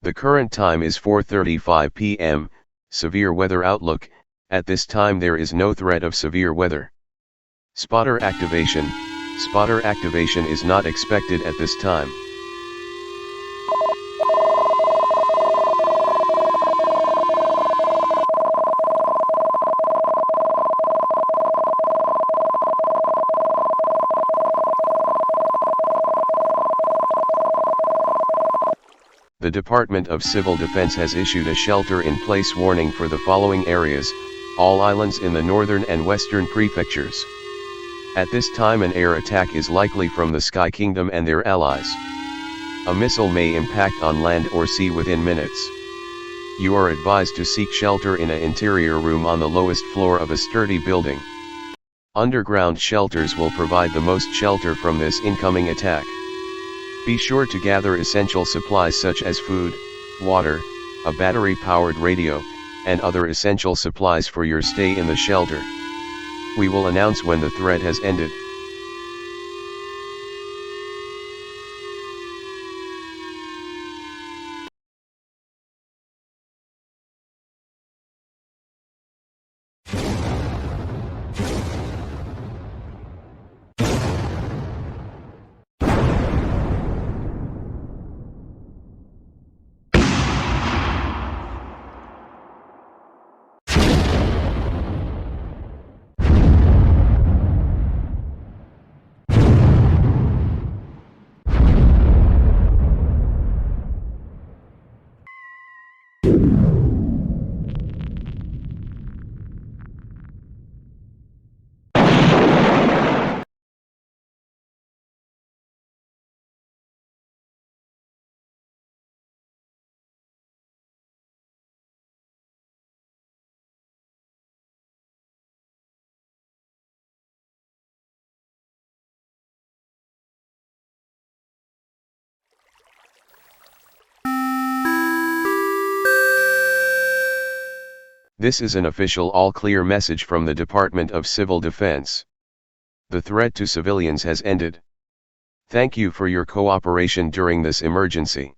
The current time is 4:35 p.m., severe weather outlook, at this time there is no threat of severe weather. Spotter activation is not expected at this time. The Department of Civil Defense has issued a shelter-in-place warning for the following areas, all islands in the northern and western prefectures. At this time an air attack is likely from the Sky Kingdom and their allies. A missile may impact on land or sea within minutes. You are advised to seek shelter in an interior room on the lowest floor of a sturdy building. Underground shelters will provide the most shelter from this incoming attack. Be sure to gather essential supplies such as food, water, a battery-powered radio, and other essential supplies for your stay in the shelter. We will announce when the threat has ended. This is an official all-clear message from the Department of Civil Defense. The threat to civilians has ended. Thank you for your cooperation during this emergency.